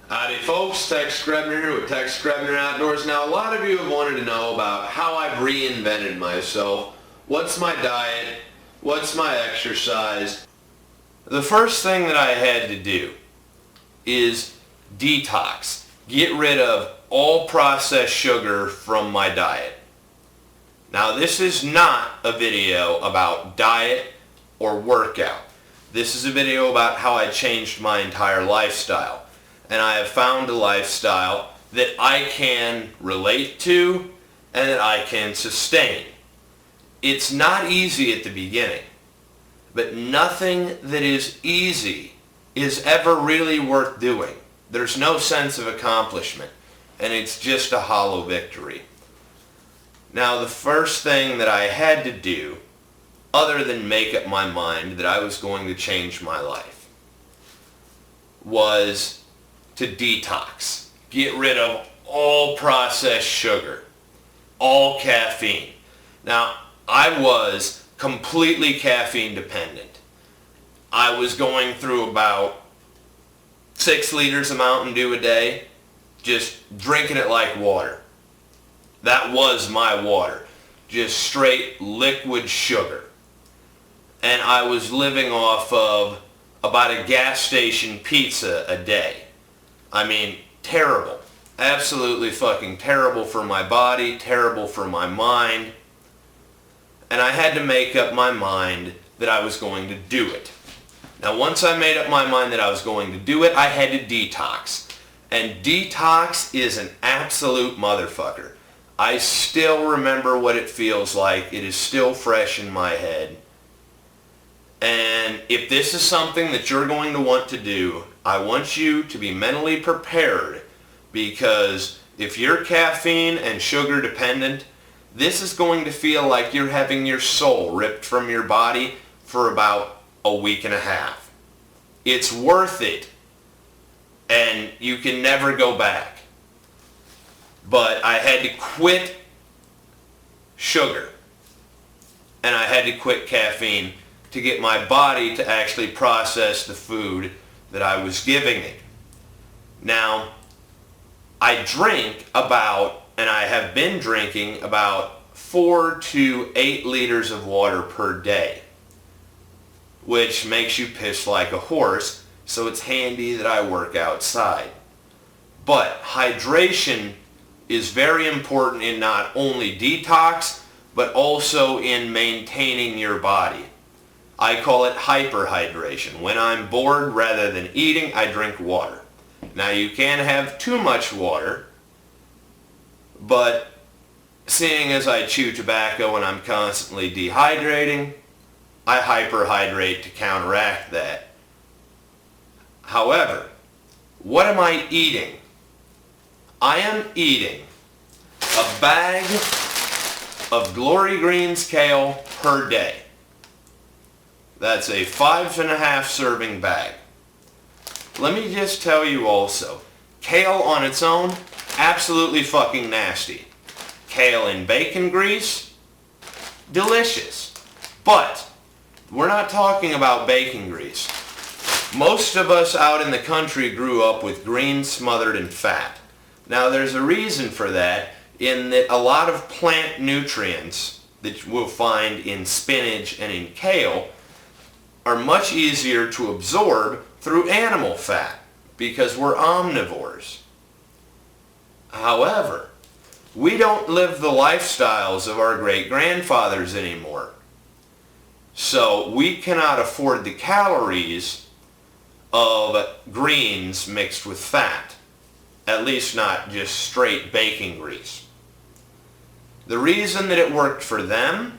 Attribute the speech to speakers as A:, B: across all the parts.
A: Howdy folks, Grebner here with Grebner Outdoors. Now a lot of you have wanted to know about how I've reinvented myself. What's my diet? What's my exercise? The first thing that I had to do is detox. Get rid of all processed sugar from my diet. Now this is not a video about diet or workout. This is a video about how I changed my entire lifestyle. And I have found a lifestyle that I can relate to and that I can sustain. It's not easy at the beginning, but nothing that is easy is ever really worth doing. There's no sense of accomplishment, and it's just a hollow victory. Now the first thing that I had to do, other than make up my mind that I was going to change my life, was to detox. Get rid of all processed sugar, all caffeine. Now, I was completely caffeine dependent. I was going through about 6 liters of Mountain Dew a day, just drinking it like water. That was my water, just straight liquid sugar. And I was living off of about a gas station pizza a day. I mean, terrible. Absolutely fucking terrible for my body, terrible for my mind. And I had to make up my mind that I was going to do it. Now once I made up my mind that I was going to do it, I had to detox. And detox is an absolute motherfucker. I still remember what it feels like. It is still fresh in my head. And if this is something that you're going to want to do, I want you to be mentally prepared, because if you're caffeine and sugar dependent, this is going to feel like you're having your soul ripped from your body for about a week and a half. It's worth it, and you can never go back. But I had to quit sugar, and I had to quit caffeine to get my body to actually process the food that I was giving it. Now, I drink about, and I have been drinking about 4 to 8 liters of water per day, which makes you piss like a horse, so it's handy that I work outside. But hydration is very important in not only detox, but also in maintaining your body. I call it hyperhydration. When I'm bored, rather than eating, I drink water. Now you can have too much water, but seeing as I chew tobacco and I'm constantly dehydrating, I hyperhydrate to counteract that. However, what am I eating? I am eating a bag of Glory Greens kale per day. That's a 5.5 serving bag. Let me just tell you also, kale on its own, absolutely fucking nasty. Kale in bacon grease, delicious. But we're not talking about bacon grease. Most of us out in the country grew up with greens smothered in fat. Now there's a reason for that, in that a lot of plant nutrients that we'll find in spinach and in kale are much easier to absorb through animal fat, because we're omnivores. However, we don't live the lifestyles of our great-grandfathers anymore. So we cannot afford the calories of greens mixed with fat. At least not just straight bacon grease. The reason that it worked for them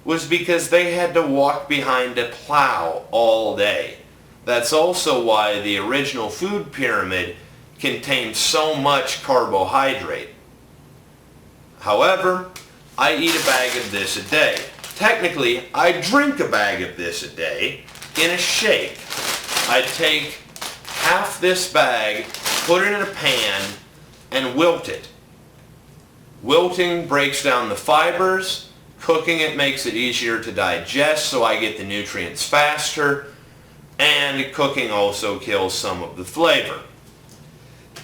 A: was because they had to walk behind a plow all day. That's also why the original food pyramid contained so much carbohydrate. However, I eat a bag of this a day. Technically, I drink a bag of this a day in a shake. I take half this bag, put it in a pan, and wilt it. Wilting breaks down the fibers. Cooking it makes it easier to digest, so I get the nutrients faster. And cooking also kills some of the flavor.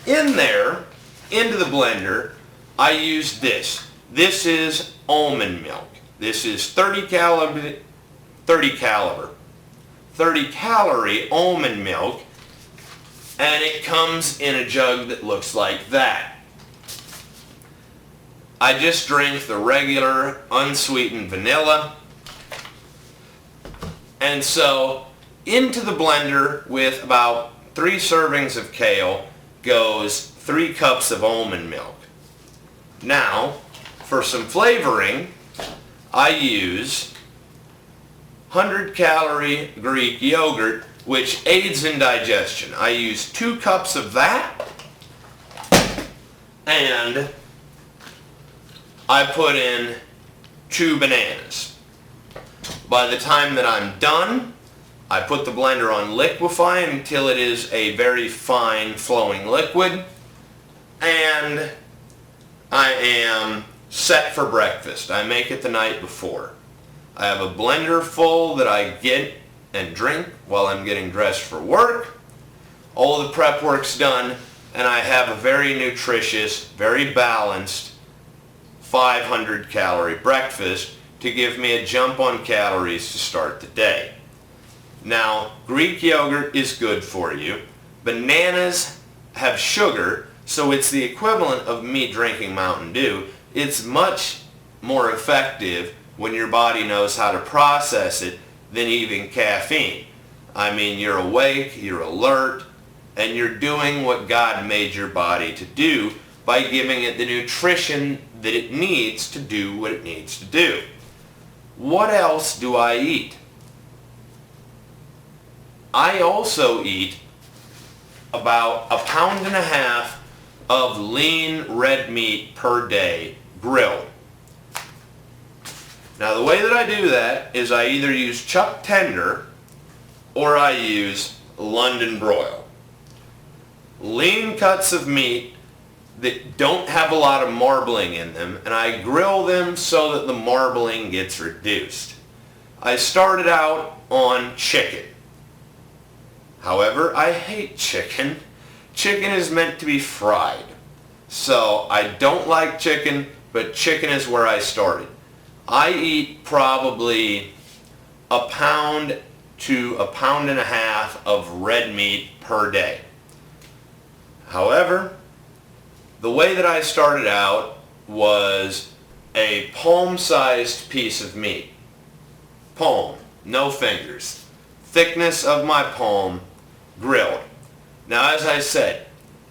A: In there, into the blender, I use this. This is almond milk. This is 30 calorie almond milk, and it comes in a jug that looks like that. I just drink the regular unsweetened vanilla. And so into the blender with about 3 servings of kale goes 3 cups of almond milk. Now, for some flavoring, I use 100 calorie Greek yogurt, which aids in digestion. I use 2 cups of that, and I put in 2 bananas. By the time that I'm done, I put the blender on liquefy until it is a very fine flowing liquid, and I am set for breakfast. I make it the night before. I have a blender full that I get and drink while I'm getting dressed for work. All the prep work's done, and I have a very nutritious, very balanced 500 calorie breakfast to give me a jump on calories to start the day. Now, Greek yogurt is good for you. Bananas have sugar, so it's the equivalent of me drinking Mountain Dew. It's much more effective when your body knows how to process it than even caffeine. I mean, you're awake, you're alert, and you're doing what God made your body to do by giving it the nutrition that it needs to do what it needs to do. What else do I eat? I also eat about 1.5 pounds of lean red meat per day, grilled. Now the way that I do that is I either use chuck tender or I use London broil. Lean cuts of meat that don't have a lot of marbling in them, and I grill them so that the marbling gets reduced. I started out on chicken. However, I hate chicken. Chicken is meant to be fried. So I don't like chicken, but chicken is where I started. I eat probably 1 pound to 1.5 pounds of red meat per day. However, the way that I started out was a palm-sized piece of meat. Palm, no fingers. Thickness of my palm, grilled. Now, as I said,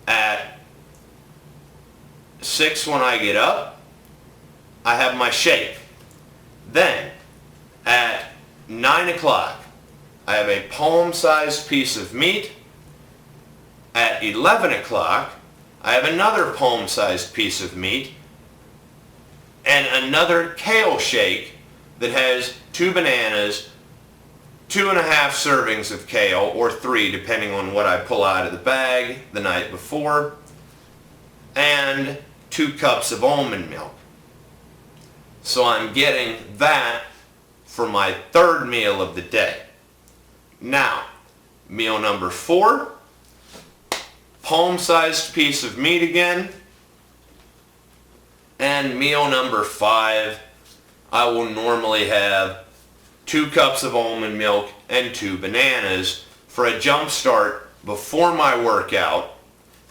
A: at 6 when I get up, I have my shake. Then, at 9 o'clock, I have a palm-sized piece of meat. At 11 o'clock, I have another palm-sized piece of meat and another kale shake that has 2 bananas, 2.5 servings of kale, or 3 depending on what I pull out of the bag the night before, and 2 cups of almond milk. So I'm getting that for my 3rd meal of the day. Now, meal number 4, palm-sized piece of meat again, and meal number 5, I will normally have 2 cups of almond milk and 2 bananas for a jump start before my workout,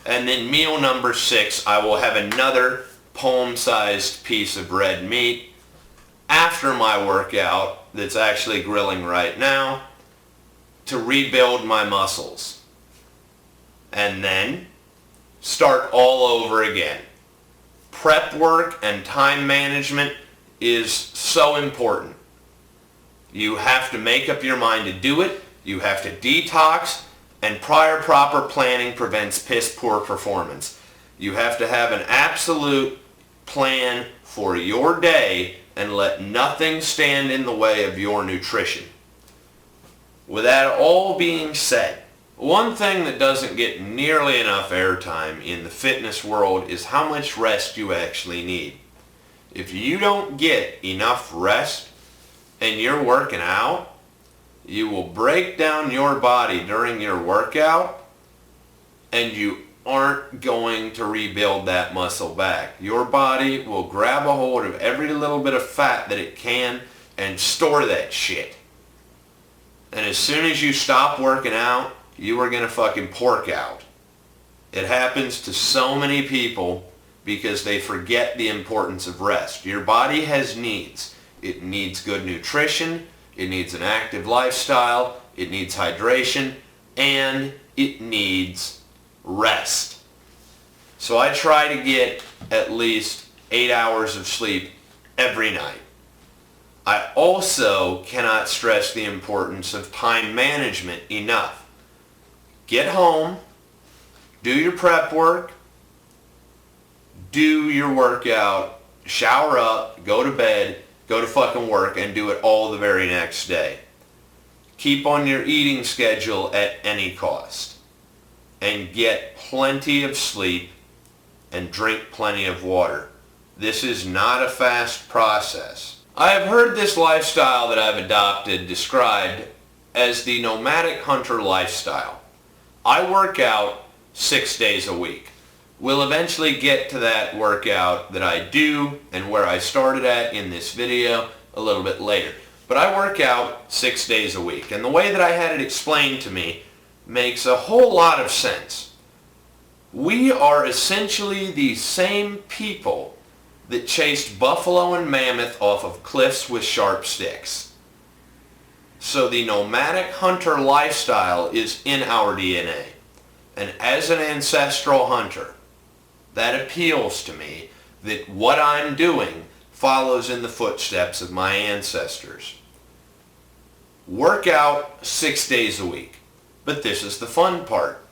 A: and then meal number 6, I will have another palm-sized piece of red meat after my workout that's actually grilling right now to rebuild my muscles. And then start all over again. Prep work and time management is so important. You have to make up your mind to do it. You have to detox, and prior proper planning prevents piss poor performance. You have to have an absolute plan for your day and let nothing stand in the way of your nutrition. With that all being said, one thing that doesn't get nearly enough airtime in the fitness world is how much rest you actually need. If you don't get enough rest and you're working out, you will break down your body during your workout, and you aren't going to rebuild that muscle back. Your body will grab a hold of every little bit of fat that it can and store that shit. And as soon as you stop working out, you are going to fucking pork out. It happens to so many people because they forget the importance of rest. Your body has needs. It needs good nutrition, it needs an active lifestyle, it needs hydration, and it needs rest. So I try to get at least 8 hours of sleep every night. I also cannot stress the importance of time management enough. Get home, do your prep work, do your workout, shower up, go to bed, go to fucking work, and do it all the very next day. Keep on your eating schedule at any cost. And get plenty of sleep and drink plenty of water. This is not a fast process. I have heard this lifestyle that I've adopted described as the Nomadic Hunter lifestyle. I work out 6 days a week. We'll eventually get to that workout that I do and where I started at in this video a little bit later. But I work out 6 days a week, and the way that I had it explained to me makes a whole lot of sense. We are essentially the same people that chased buffalo and mammoth off of cliffs with sharp sticks. So the nomadic hunter lifestyle is in our DNA. And as an ancestral hunter, that appeals to me that what I'm doing follows in the footsteps of my ancestors. Work out 6 days a week. But this is the fun part.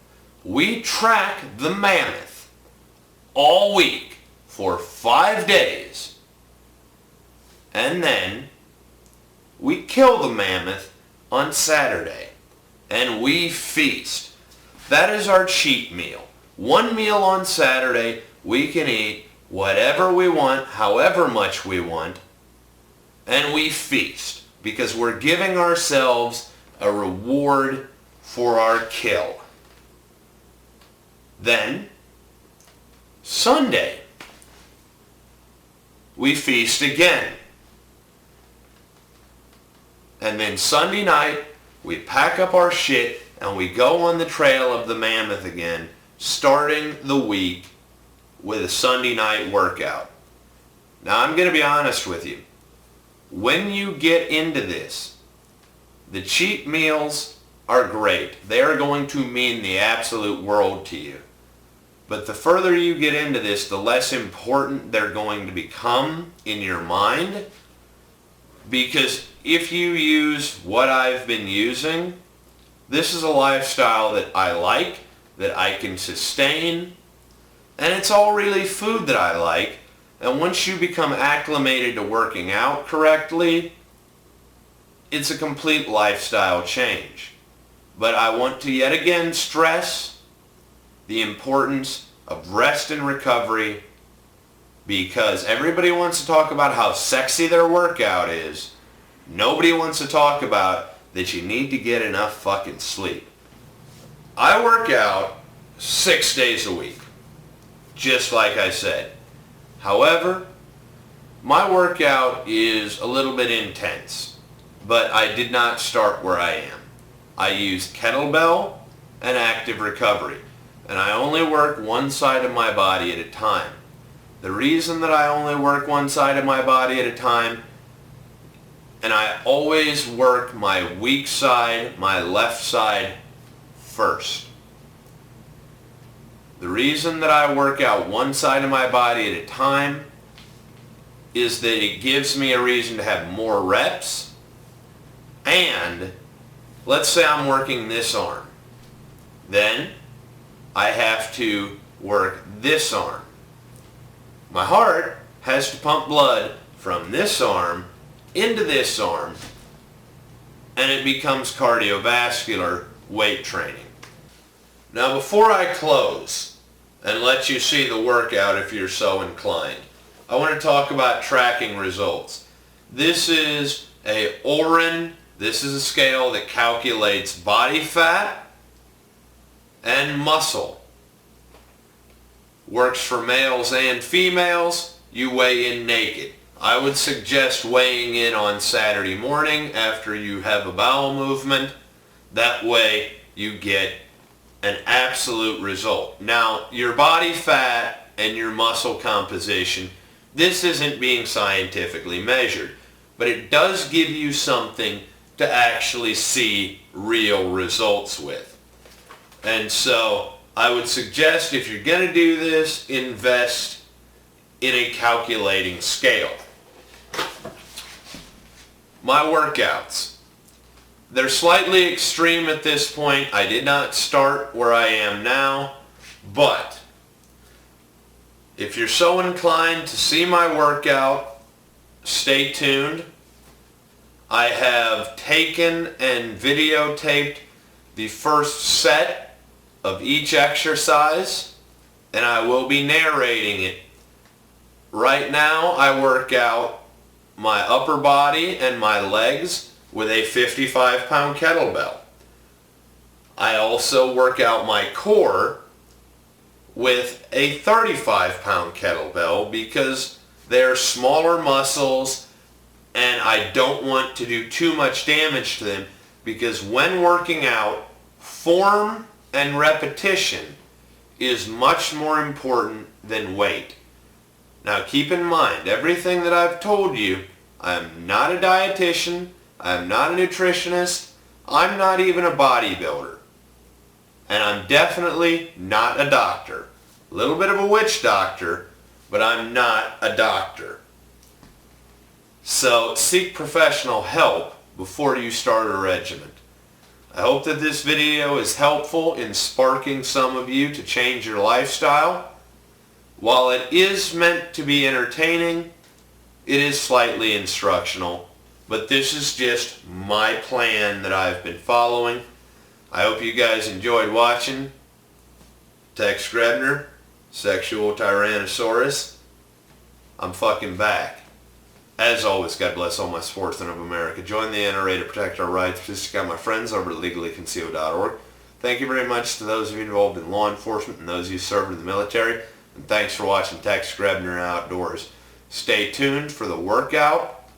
A: We track the mammoth all week for 5 days. And then we kill the mammoth on Saturday. And we feast. That is our cheat meal. One meal on Saturday, we can eat whatever we want, however much we want, and we feast because we're giving ourselves a reward for our kill. Then, Sunday, we feast again. And then Sunday night, we pack up our shit and we go on the trail of the mammoth again, starting the week with a Sunday night workout. Now I'm going to be honest with you. When you get into this, the cheat meals are great. They are going to mean the absolute world to you. But the further you get into this, the less important they're going to become in your mind. Because if you use what I've been using, this is a lifestyle that I like, that I can sustain, and it's all really food that I like. And once you become acclimated to working out correctly, it's a complete lifestyle change. But I want to yet again stress the importance of rest and recovery, because everybody wants to talk about how sexy their workout is. Nobody wants to talk about that you need to get enough fucking sleep. I work out 6 days a week, just like I said. However, my workout is a little bit intense, but I did not start where I am. I use kettlebell and active recovery, and I only work one side of my body at a time. The reason that I only work one side of my body at a time, and I always work my weak side, my left side, first. The reason that I work out one side of my body at a time is that it gives me a reason to have more reps. And let's say I'm working this arm. Then I have to work this arm. My heart has to pump blood from this arm into this arm, and it becomes cardiovascular weight training. Now before I close and let you see the workout if you're so inclined, I want to talk about tracking results. This is a Orin. This is a scale that calculates body fat and muscle. Works for males and females. You weigh in naked. I would suggest weighing in on Saturday morning after you have a bowel movement. That way you get an absolute result. Now, your body fat and your muscle composition, this isn't being scientifically measured, but it does give you something to actually see real results with. And so I would suggest, if you're going to do this, invest in a calculating scale. My workouts. They're slightly extreme at this point. I did not start where I am now, but if you're so inclined to see my workout, stay tuned. I have taken and videotaped the first set of each exercise, and I will be narrating it. Right now I work out my upper body and my legs with a 55-pound kettlebell. I also work out my core with a 35-pound kettlebell because they're smaller muscles and I don't want to do too much damage to them, because when working out, form and repetition is much more important than weight. Now keep in mind, everything that I've told you, I'm not a dietitian, I'm not a nutritionist, I'm not even a bodybuilder. And I'm definitely not a doctor. A little bit of a witch doctor, but I'm not a doctor. So seek professional help before you start a regimen. I hope that this video is helpful in sparking some of you to change your lifestyle. While it is meant to be entertaining, it is slightly instructional, but this is just my plan that I've been following. I hope you guys enjoyed watching. Tex Grebner, Sexual Tyrannosaurus. I'm fucking back. As always, God bless all my sportsmen of America. Join the NRA to protect our rights. Just got my friends over at legallyconcealed.org. Thank you very much to those of you involved in law enforcement and those of you who served in the military. And thanks for watching Tex Grebner Outdoors. Stay tuned for the workout.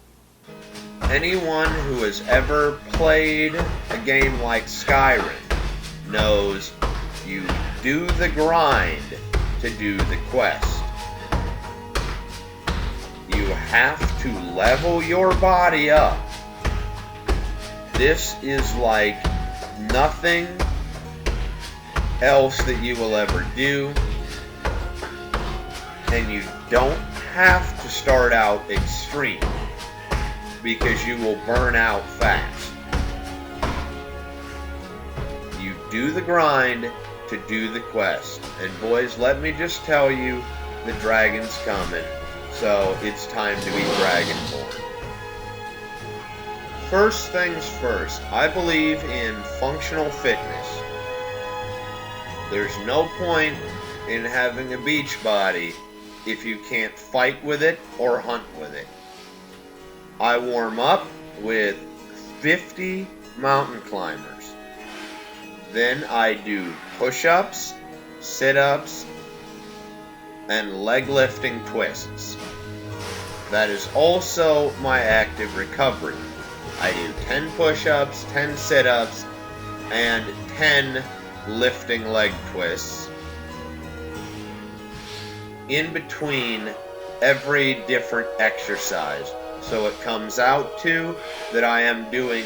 A: Anyone who has ever played a game like Skyrim knows you do the grind to do the quest. You have to level your body up. This is like nothing else that you will ever do. And you don't have to start out extreme, because you will burn out fast. You do the grind to do the quest. And boys, let me just tell you, the dragon's coming. So it's time to be dragonborn. First things first, I believe in functional fitness. There's no point in having a beach body if you can't fight with it or hunt with it. I warm up with 50 mountain climbers. Then I do push-ups, sit-ups, and leg lifting twists. That is also my active recovery. I do 10 push-ups, 10 sit-ups, and 10 lifting leg twists in between every different exercise. So it comes out to that I am doing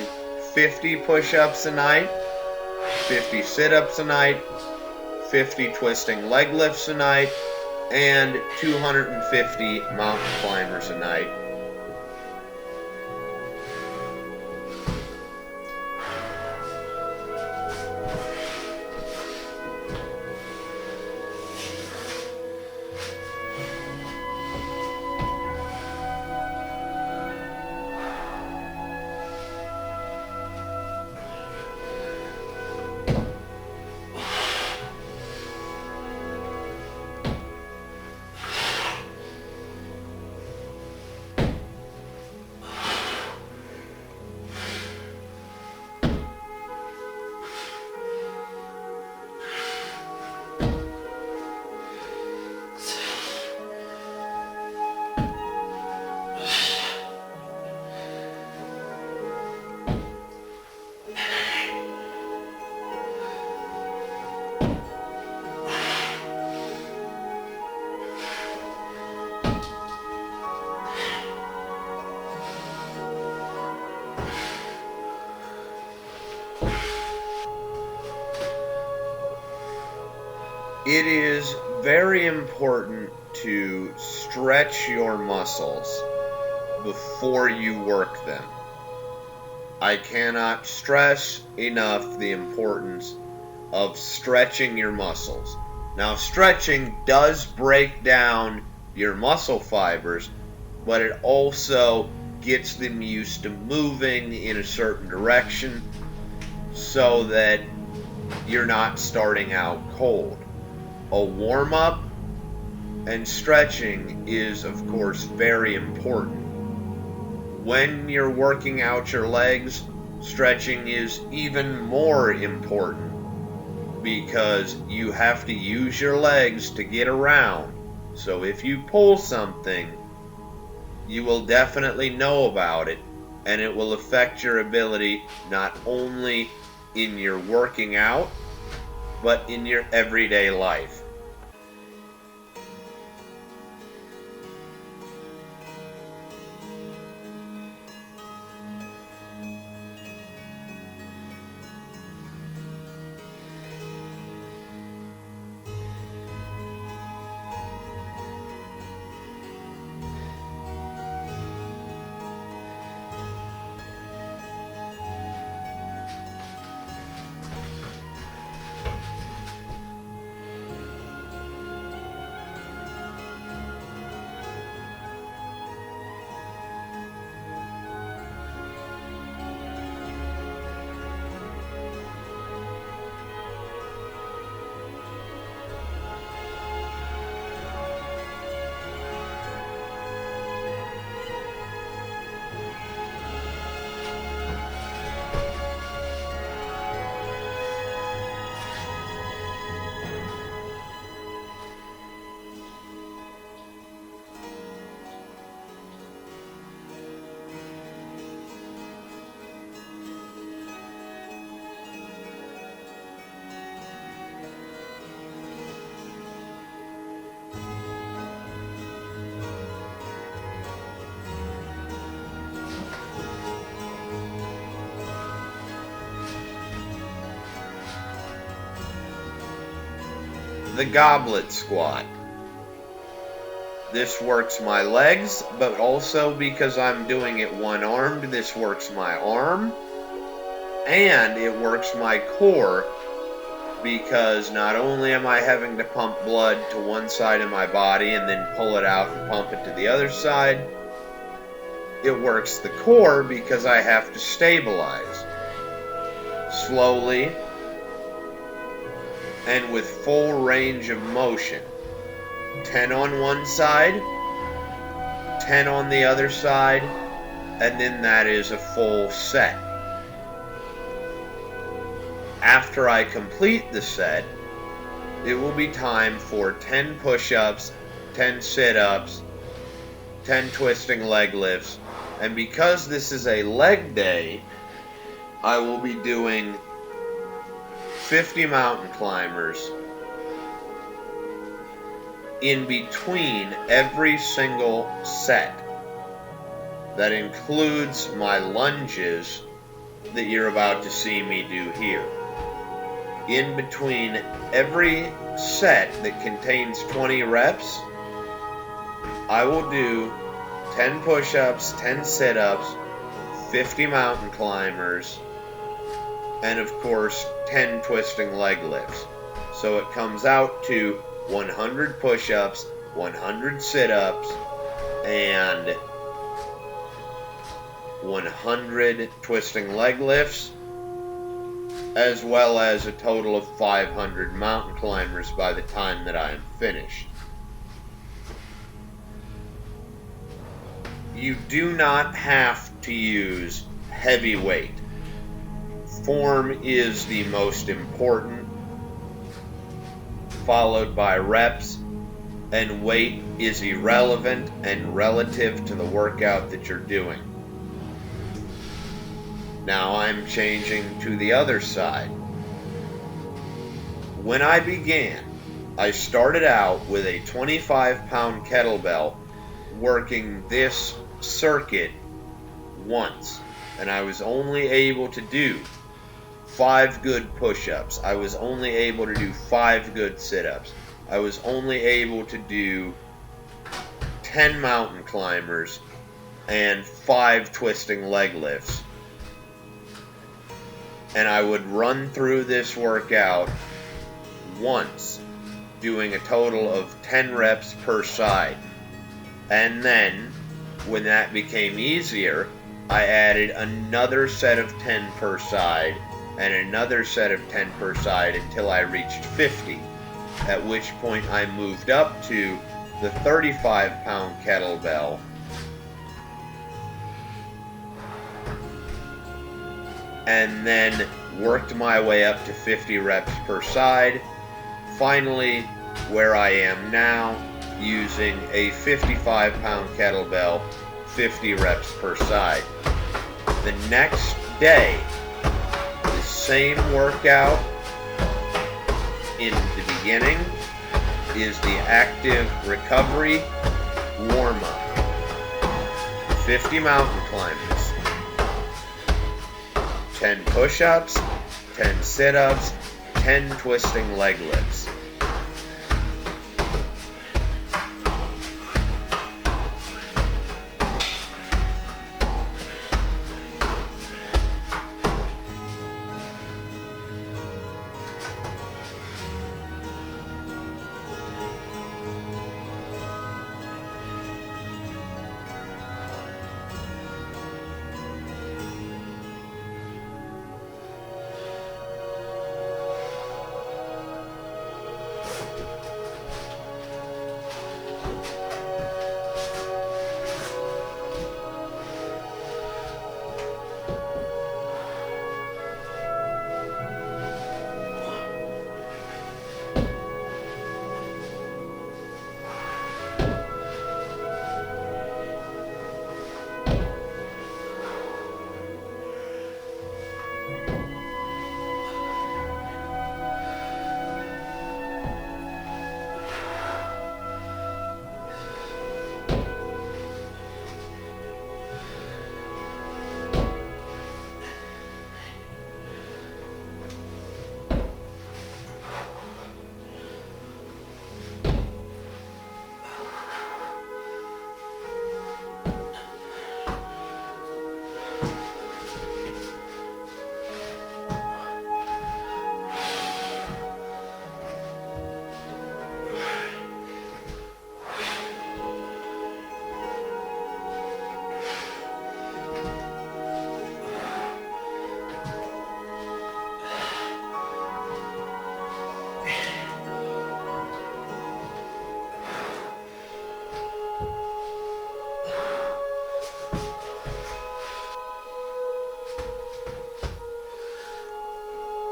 A: 50 push-ups a night, 50 sit-ups a night, 50 twisting leg lifts a night, and 250 mountain climbers a night.
B: It is very important to stretch your muscles before you work them. I cannot stress enough the importance of stretching your muscles. Now, stretching does break down your muscle fibers, but it also gets them used to moving in a certain direction so that you're not starting out cold. A warm-up and stretching is, of course, very important. When you're working out your legs, stretching is even more important because you have to use your legs to get around. So if you pull something, you will definitely know about it, and it will affect your ability not only in your working out, but in your everyday life. The goblet squat. This works my legs, but also because I'm doing it one-armed, this works my arm, and it works my core because not only am I having to pump blood to one side of my body and then pull it out and pump it to the other side, it works the core because I have to stabilize slowly and with full range of motion. 10 on one side, 10 on the other side, and then that is a full set. After I complete the set, it will be time for 10 push-ups, 10 sit-ups, 10 twisting leg lifts, and because this is a leg day, I will be doing 50 mountain climbers in between every single set. That includes my lunges that you're about to see me do here. In between every set that contains 20 reps, I will do 10 push-ups, 10 sit-ups, 50 mountain climbers, and of course 10 twisting leg lifts. So it comes out to 100 push-ups, 100 sit-ups, and 100 twisting leg lifts, as well as a total of 500 mountain climbers by the time that I am finished. You do not have to use heavy weight. Form is the most important, followed by reps, and weight is irrelevant and relative to the workout that you're doing. Now I'm changing to the other side. When I began, I started out with a 25-pound kettlebell working this circuit once, and I was only able to do 5 good push-ups. I was only able to do 5 good sit-ups. I was only able to do 10 mountain climbers and 5 twisting leg lifts. And I would run through this workout once, doing a total of 10 reps per side. And then, when that became easier, I added another set of 10 per side and another set of 10 per side until I reached 50, at which point I moved up to the 35-pound kettlebell and then worked my way up to 50 reps per side. Finally, where I am now, using a 55-pound kettlebell, 50 reps per side. The next day, the same workout in the beginning is the active recovery warm-up. 50 mountain climbers, 10 push-ups, 10 sit-ups, 10 twisting leg lifts.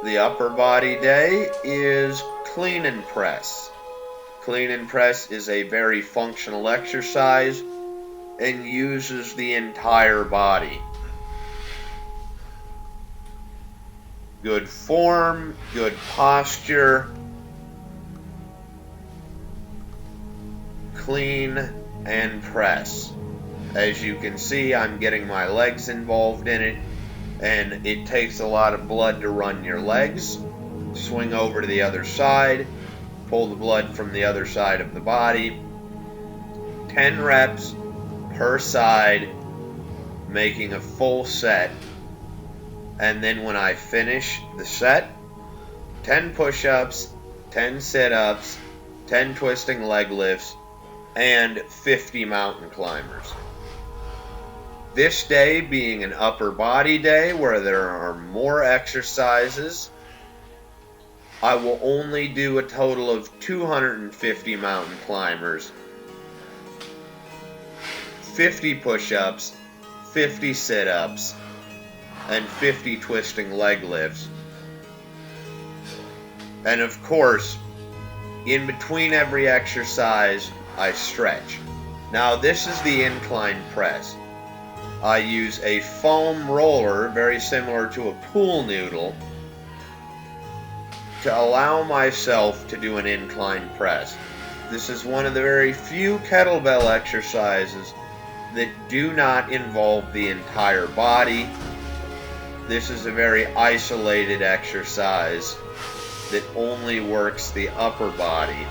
B: The upper body day is clean and press. Clean and press is a very functional exercise and uses the entire body. Good form, good posture, clean and press. As you can see, I'm getting my legs involved in it, and it takes a lot of blood to run your legs. Swing over to the other side, pull the blood from the other side of the body. 10 reps per side, making a full set. And then when I finish the set, 10 push-ups, 10 sit-ups, 10 twisting leg lifts, and 50 mountain climbers. This day being an upper body day where there are more exercises, I will only do a total of 250 mountain climbers, 50 push-ups, 50 sit-ups, and 50 twisting leg lifts. And of course, in between every exercise, I stretch. Now this is the incline press. I use a foam roller, very similar to a pool noodle, to allow myself to do an incline press. This is one of the very few kettlebell exercises that do not involve the entire body this is a very isolated exercise that only works the upper body.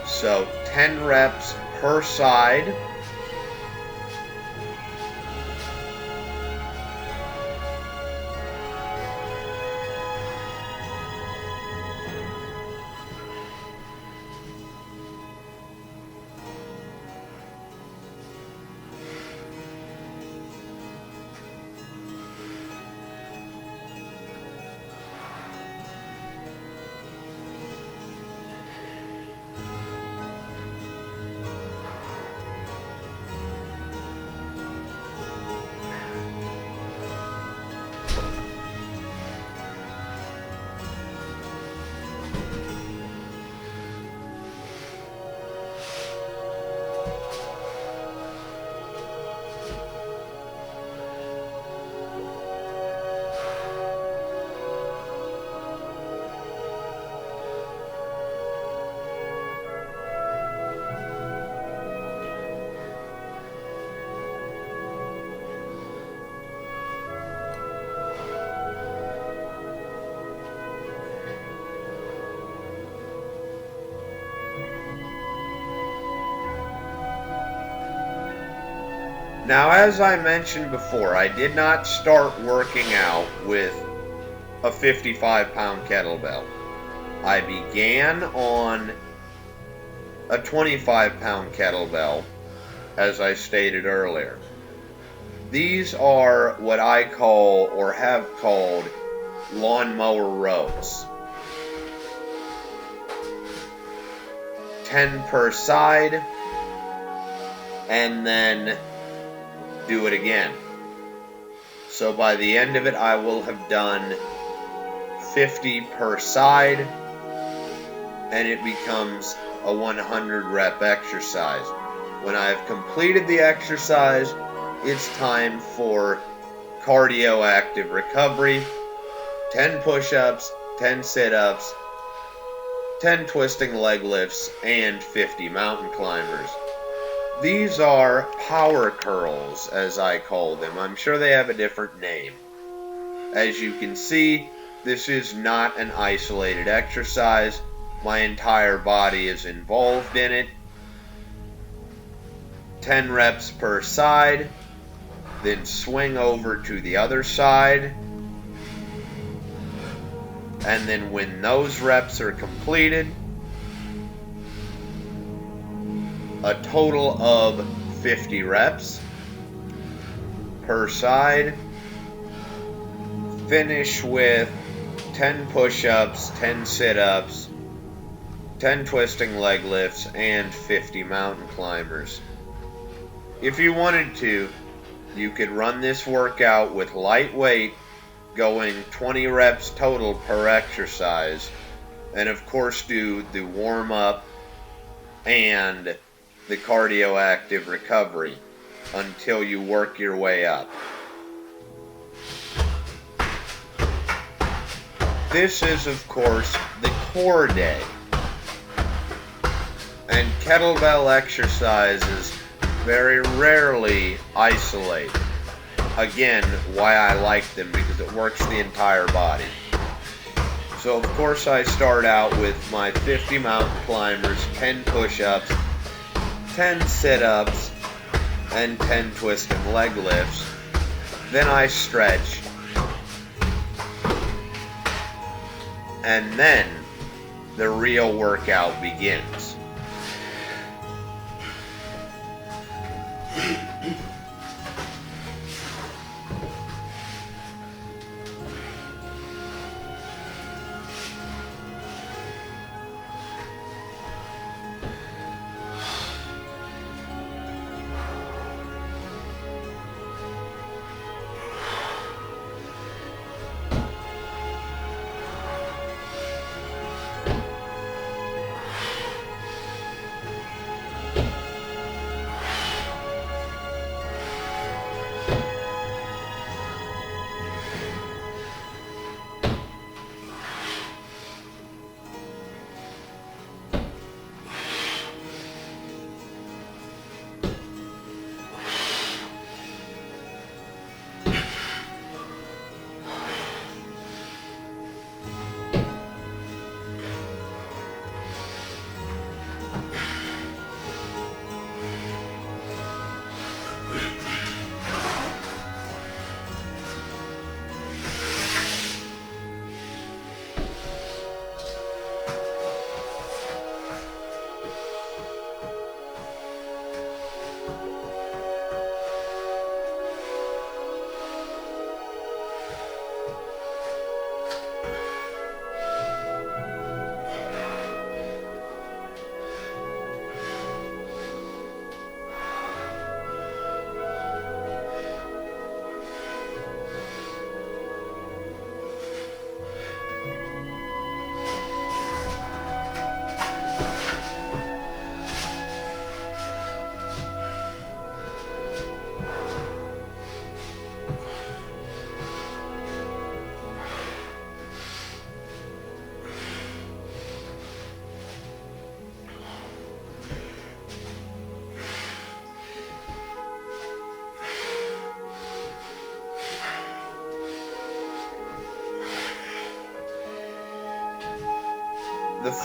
B: So 10 reps per side. Now, as I mentioned before, I did not start working out with a 55-pound kettlebell. I began on a 25-pound kettlebell, as I stated earlier. These are what I call, or have called, lawnmower rows. 10 per side, and then do it again. So by the end of it, I will have done 50 per side, and it becomes a 100 rep exercise. When I have completed the exercise, it's time for cardio active recovery. 10 push-ups, 10 sit-ups, 10 twisting leg lifts, and 50 mountain climbers. These are power curls, as I call them. I'm sure they have a different name. As you can see, this is not an isolated exercise. My entire body is involved in it. 10 reps per side, then swing over to the other side. And then when those reps are completed, a total of 50 reps per side. Finish with 10 push-ups, 10 sit-ups, 10 twisting leg lifts, and 50 mountain climbers. If you wanted to, you could run this workout with light weight, going 20 reps total per exercise, and of course do the warm-up and the cardio active recovery until you work your way up. This is, of course, the core day. And kettlebell exercises very rarely isolate. Again, why I like them, because it works the entire body. So, of course, I start out with my 50 mountain climbers, 10 push-ups, 10 sit-ups, and 10 twisting leg lifts. Then I stretch. And then the real workout begins.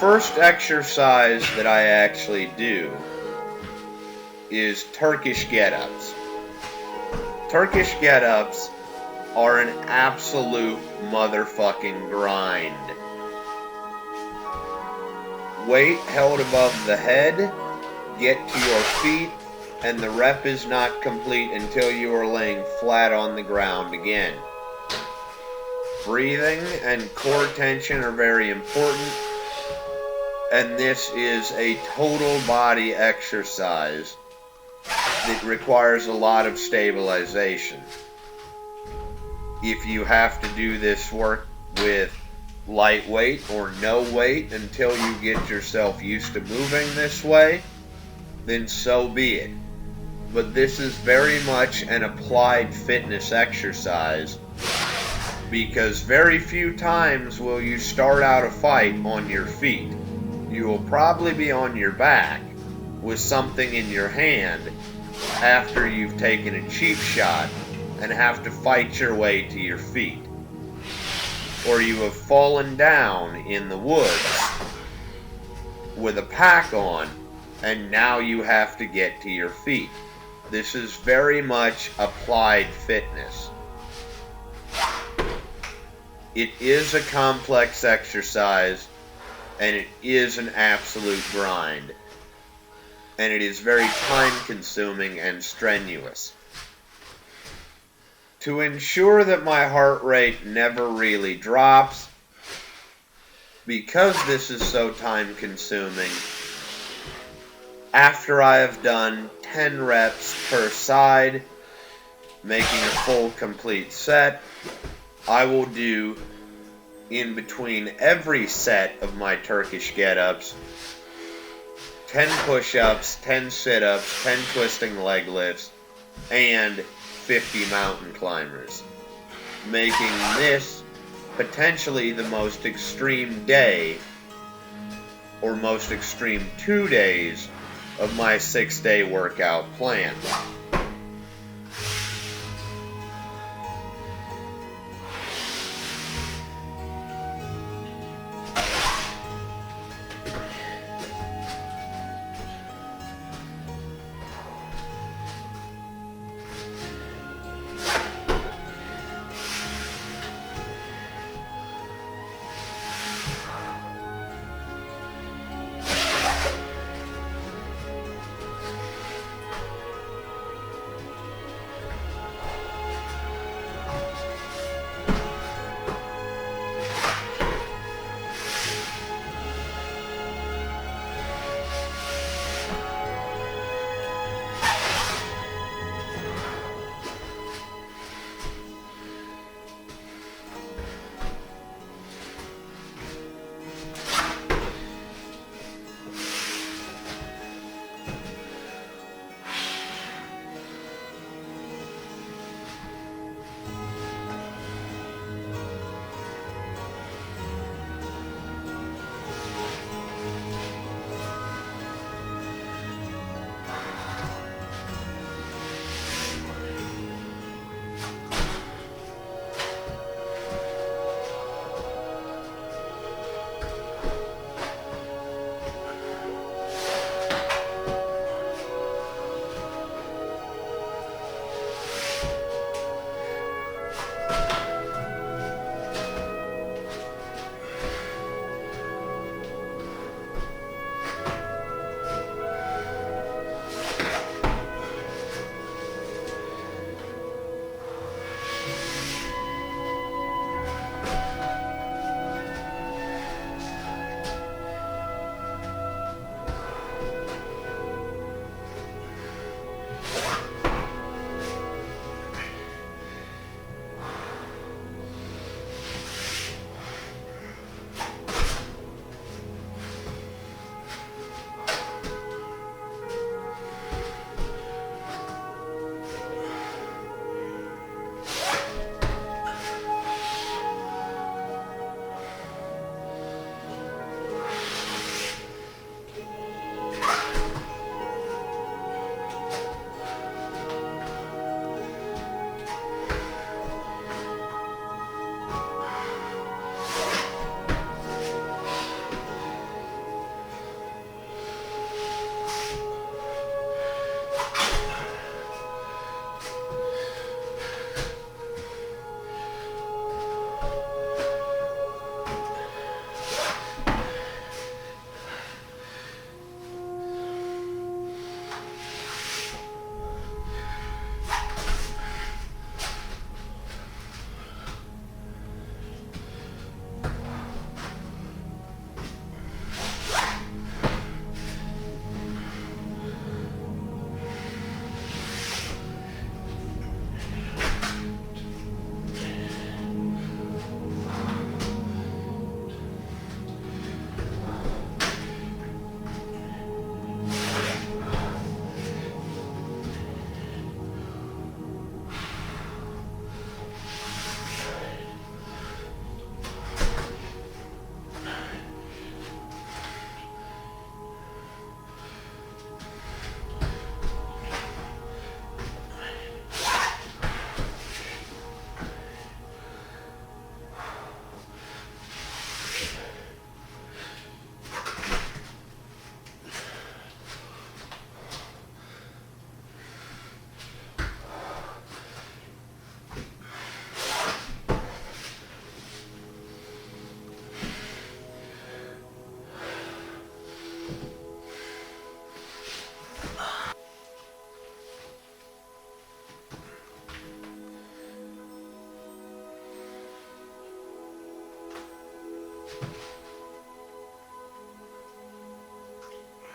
B: first exercise that I actually do is Turkish get-ups. Turkish get-ups are an absolute motherfucking grind. Weight held above the head, get to your feet, and the rep is not complete until you are laying flat on the ground again. Breathing and core tension are very important, and this is a total body exercise that requires a lot of stabilization. If you have to do this work with light weight or no weight until you get yourself used to moving this way, then so be it. But this is very much an applied fitness exercise, because very few times will you start out a fight on your feet. You will probably be on your back with something in your hand after you've taken a cheap shot and have to fight your way to your feet. Or you have fallen down in the woods with a pack on and now you have to get to your feet. This is very much applied fitness. It is a complex exercise, and it is an absolute grind. And it is very time-consuming and strenuous. To ensure that my heart rate never really drops, because this is so time-consuming, after I have done 10 reps per side, making a full complete set, I will do, in between every set of my Turkish get-ups, 10 push-ups, 10 sit-ups, 10 twisting leg lifts, and 50 mountain climbers, making this potentially the most extreme day, or most extreme 2 days, of my 6-day workout plan.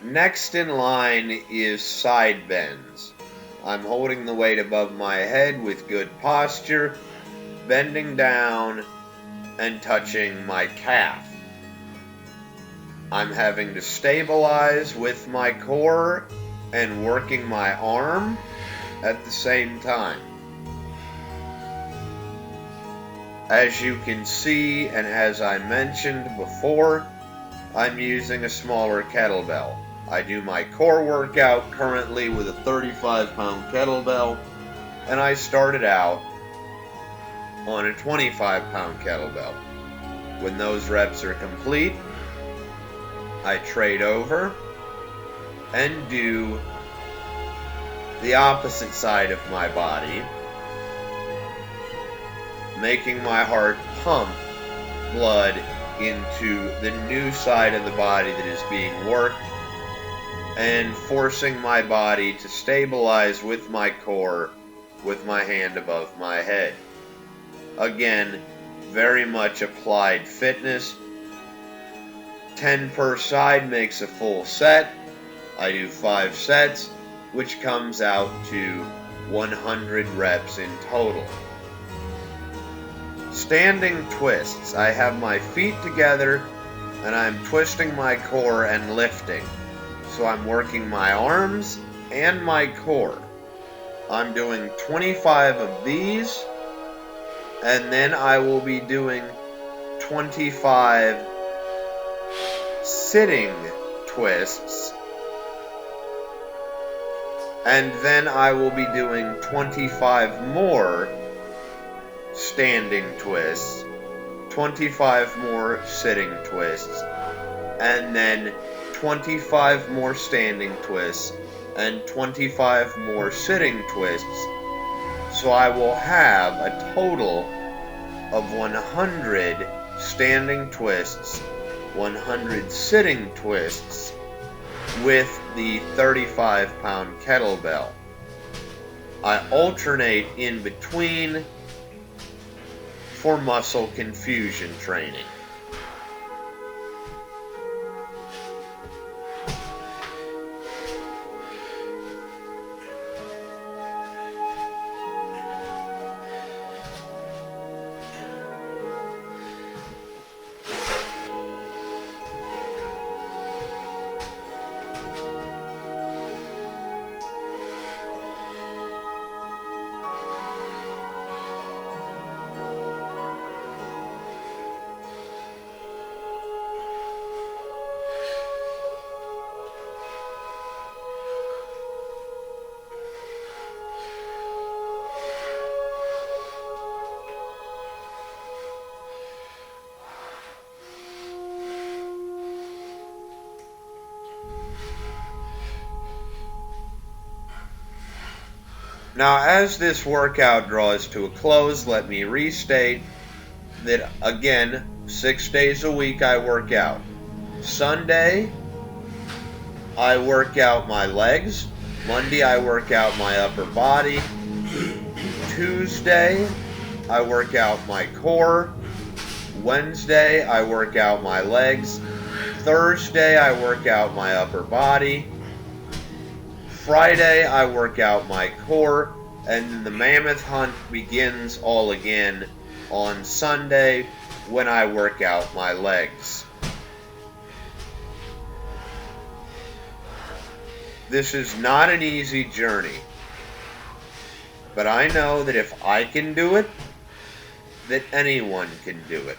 B: Next in line is side bends. I'm holding the weight above my head with good posture, bending down and touching my calf. I'm having to stabilize with my core and working my arm at the same time. As you can see, and as I mentioned before, I'm using a smaller kettlebell. I do my core workout currently with a 35-pound kettlebell, and I started out on a 25-pound kettlebell. When those reps are complete, I trade over and do the opposite side of my body, making my heart pump blood into the new side of the body that is being worked, and forcing my body to stabilize with my core with my hand above my head. Again, very much applied fitness. 10 per side makes a full set. I do 5 sets, which comes out to 100 reps in total. Standing twists. I have my feet together and I'm twisting my core and lifting. So I'm working my arms and my core. I'm doing 25 of these, and then I will be doing 25 sitting twists, and then I will be doing 25 more standing twists, 25 more sitting twists, and then 25 more standing twists, and 25 more sitting twists. So I will have a total of 100 standing twists, 100 sitting twists with the 35-pound kettlebell. I alternate in between for muscle confusion training. Now, as this workout draws to a close, let me restate that, again, 6 days a week I work out. Sunday, I work out my legs. Monday, I work out my upper body. Tuesday, I work out my core. Wednesday, I work out my legs. Thursday, I work out my upper body. Friday, I work out my core, and then the mammoth hunt begins all again on Sunday when I work out my legs. This is not an easy journey, but I know that if I can do it, that anyone can do it.